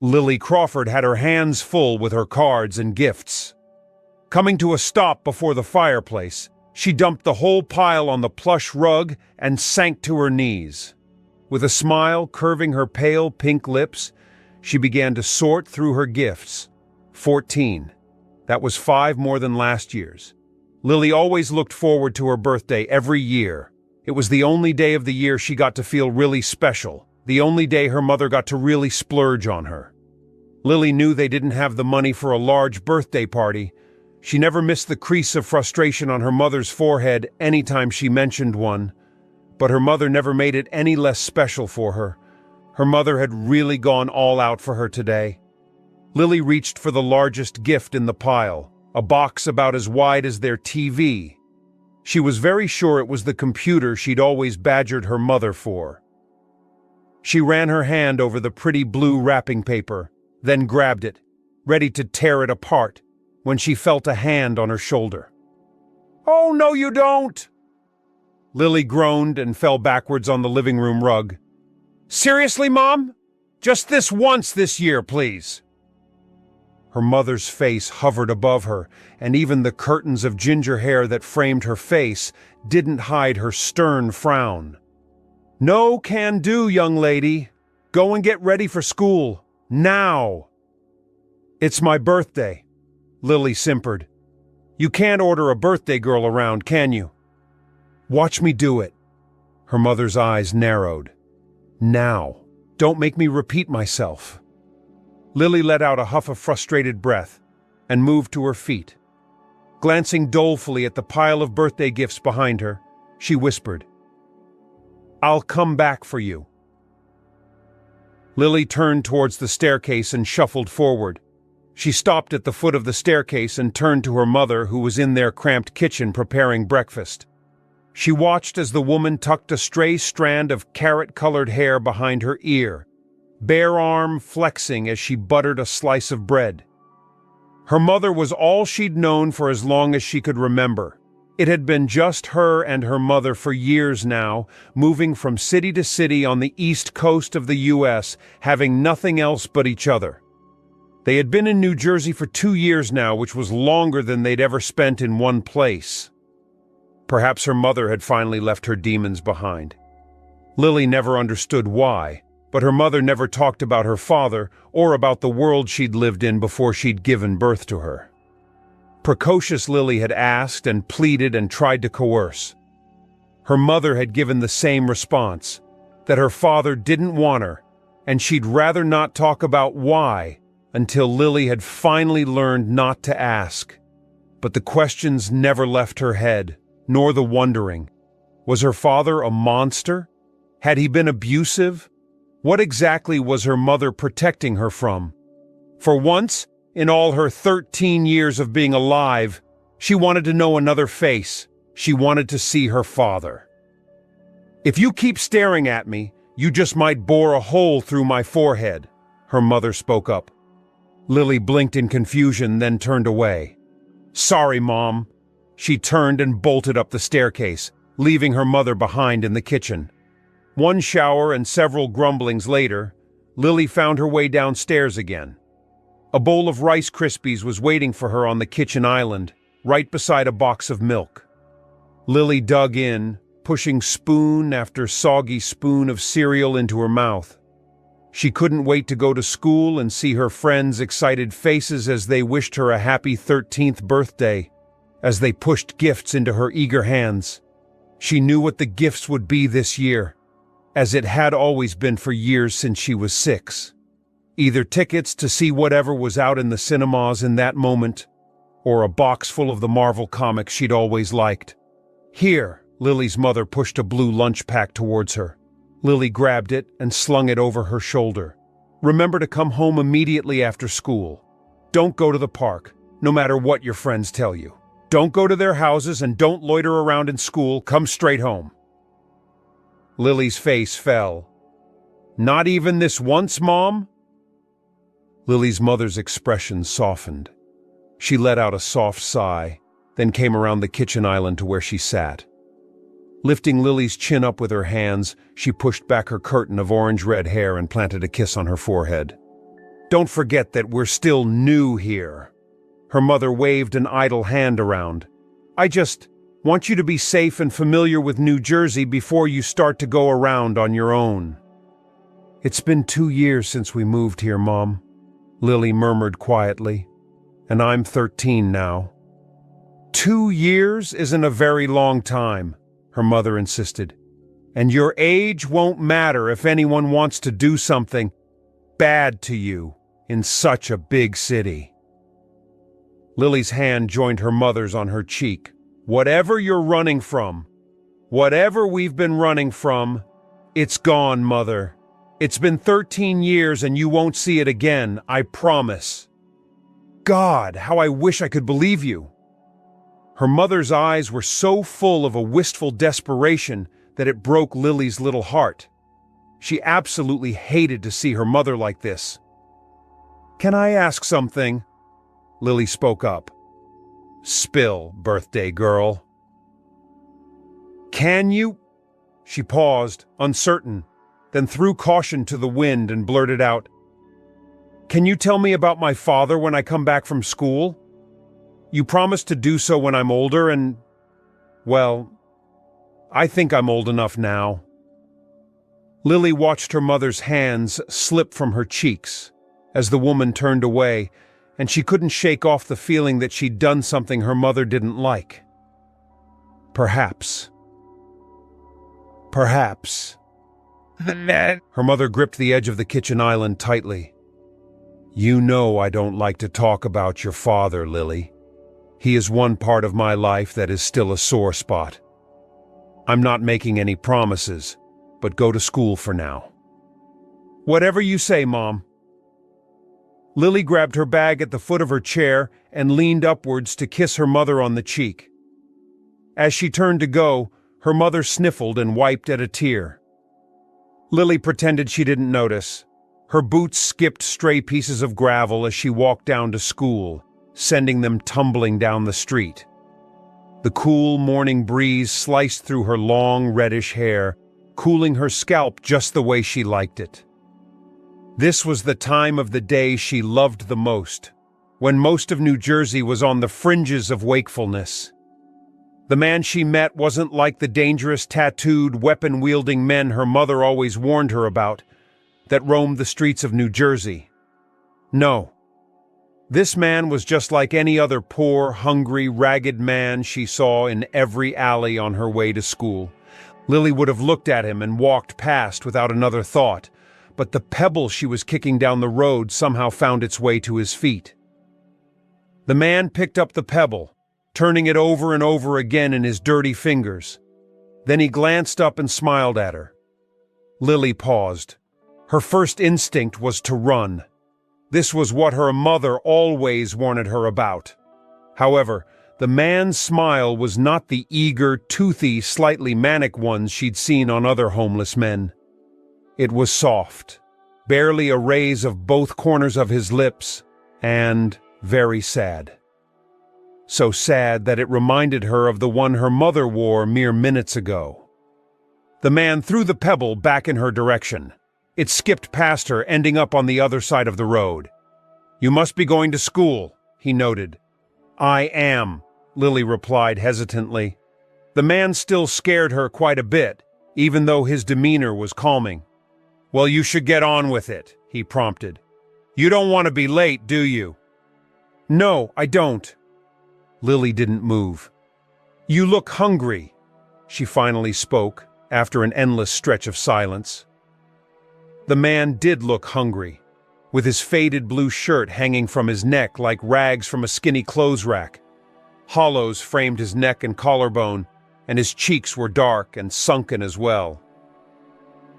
Lily Crawford had her hands full with her cards and gifts. Coming to a stop before the fireplace, she dumped the whole pile on the plush rug and sank to her knees. With a smile curving her pale pink lips, she began to sort through her gifts. 14. That was 5 more than last year's. Lily always looked forward to her birthday every year. It was the only day of the year she got to feel really special, the only day her mother got to really splurge on her. Lily knew they didn't have the money for a large birthday party. She never missed the crease of frustration on her mother's forehead anytime she mentioned one, but her mother never made it any less special for her. Her mother had really gone all out for her today. Lily reached for the largest gift in the pile, a box about as wide as their TV. She was very sure it was the computer she'd always badgered her mother for. She ran her hand over the pretty blue wrapping paper, then grabbed it, ready to tear it apart, when she felt a hand on her shoulder. "Oh, no, you don't!" Lily groaned and fell backwards on the living room rug. "Seriously, Mom? Just this once this year, please." Her mother's face hovered above her, and even the curtains of ginger hair that framed her face didn't hide her stern frown. "No can do, young lady. Go and get ready for school. Now." "It's my birthday," Lily simpered. "You can't order a birthday girl around, can you?" "Watch me do it." Her mother's eyes narrowed. "Now. Don't make me repeat myself." Lily let out a huff of frustrated breath and moved to her feet. Glancing dolefully at the pile of birthday gifts behind her, she whispered, "I'll come back for you." Lily turned towards the staircase and shuffled forward. She stopped at the foot of the staircase and turned to her mother, who was in their cramped kitchen preparing breakfast. She watched as the woman tucked a stray strand of carrot-colored hair behind her ear, bare arm flexing as she buttered a slice of bread. Her mother was all she'd known for as long as she could remember. It had been just her and her mother for years now, moving from city to city on the east coast of the U.S., having nothing else but each other. They had been in New Jersey for 2 years now, which was longer than they'd ever spent in one place. Perhaps her mother had finally left her demons behind. Lily never understood why, but her mother never talked about her father or about the world she'd lived in before she'd given birth to her. Precocious Lily had asked and pleaded and tried to coerce. Her mother had given the same response, that her father didn't want her, and she'd rather not talk about why until Lily had finally learned not to ask. But the questions never left her head, nor the wondering. Was her father a monster? Had he been abusive? What exactly was her mother protecting her from? For once, in all her 13 years of being alive, she wanted to know another face. She wanted to see her father. "If you keep staring at me, you just might bore a hole through my forehead," her mother spoke up. Lily blinked in confusion, then turned away. "Sorry, Mom." She turned and bolted up the staircase, leaving her mother behind in the kitchen. One shower and several grumblings later, Lily found her way downstairs again. A bowl of Rice Krispies was waiting for her on the kitchen island, right beside a box of milk. Lily dug in, pushing spoon after soggy spoon of cereal into her mouth. She couldn't wait to go to school and see her friends' excited faces as they wished her a happy 13th birthday, as they pushed gifts into her eager hands. She knew what the gifts would be this year, as it had always been for years since she was 6. Either tickets to see whatever was out in the cinemas in that moment, or a box full of the Marvel comics she'd always liked. "Here," Lily's mother pushed a blue lunch pack towards her. Lily grabbed it and slung it over her shoulder. "Remember to come home immediately after school. Don't go to the park, no matter what your friends tell you. Don't go to their houses and don't loiter around in school. Come straight home." Lily's face fell. "Not even this once, Mom?" Lily's mother's expression softened. She let out a soft sigh, then came around the kitchen island to where she sat. Lifting Lily's chin up with her hands, she pushed back her curtain of orange-red hair and planted a kiss on her forehead. Don't forget that we're still new here." Her mother waved an idle hand around. "I just want you to be safe and familiar with New Jersey before you start to go around on your own." "It's been 2 years since we moved here, Mom," Lily murmured quietly. "And I'm 13 now." 2 years isn't a very long time, her mother insisted. "And your age won't matter if anyone wants to do something bad to you in such a big city." Lily's hand joined her mother's on her cheek. "Whatever you're running from, whatever we've been running from, it's gone, Mother. It's been 13 years and you won't see it again, I promise." "God, how I wish I could believe you." Her mother's eyes were so full of a wistful desperation that it broke Lily's little heart. She absolutely hated to see her mother like this. "Can I ask something?" Lily spoke up. "Spill, birthday girl." "Can you—" She paused, uncertain, then threw caution to the wind and blurted out, "Can you tell me about my father when I come back from school? You promised to do so when I'm older and, well, I think I'm old enough now." Lily watched her mother's hands slip from her cheeks as the woman turned away, and she couldn't shake off the feeling that she'd done something her mother didn't like. Perhaps. Her mother gripped the edge of the kitchen island tightly. "You know I don't like to talk about your father, Lily. He is one part of my life that is still a sore spot. I'm not making any promises, but go to school for now." "Whatever you say, Mom." Lily grabbed her bag at the foot of her chair and leaned upwards to kiss her mother on the cheek. As she turned to go, her mother sniffled and wiped at a tear. Lily pretended she didn't notice. Her boots skipped stray pieces of gravel as she walked down to school, sending them tumbling down the street. The cool morning breeze sliced through her long reddish hair, cooling her scalp just the way she liked it. This was the time of the day she loved the most, when most of New Jersey was on the fringes of wakefulness. The man she met wasn't like the dangerous, tattooed, weapon-wielding men her mother always warned her about, that roamed the streets of New Jersey. No. This man was just like any other poor, hungry, ragged man she saw in every alley on her way to school. Lily would have looked at him and walked past without another thought, but the pebble she was kicking down the road somehow found its way to his feet. The man picked up the pebble, turning it over and over again in his dirty fingers. Then he glanced up and smiled at her. Lily paused. Her first instinct was to run. This was what her mother always warned her about. However, the man's smile was not the eager, toothy, slightly manic ones she'd seen on other homeless men. It was soft, barely a raise of both corners of his lips, and very sad. So sad that it reminded her of the one her mother wore mere minutes ago. The man threw the pebble back in her direction. It skipped past her, ending up on the other side of the road. "You must be going to school," he noted. "I am," Lily replied hesitantly. The man still scared her quite a bit, even though his demeanor was calming. "Well, you should get on with it," he prompted. "You don't want to be late, do you?" "No, I don't." Lily didn't move. "You look hungry," she finally spoke, after an endless stretch of silence. The man did look hungry, with his faded blue shirt hanging from his neck like rags from a skinny clothes rack. Hollows framed his neck and collarbone, and his cheeks were dark and sunken as well.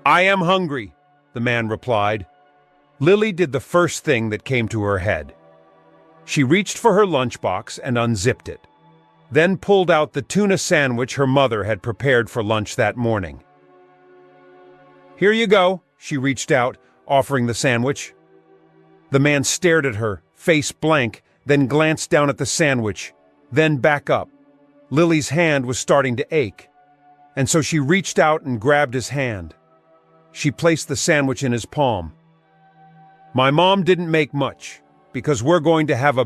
"I am hungry," the man replied. Lily did the first thing that came to her head. She reached for her lunchbox and unzipped it, then pulled out the tuna sandwich her mother had prepared for lunch that morning. "Here you go," she reached out, offering the sandwich. The man stared at her, face blank, then glanced down at the sandwich, then back up. Lily's hand was starting to ache, and so she reached out and grabbed his hand. She placed the sandwich in his palm. My mom didn't make much, because we're going to have a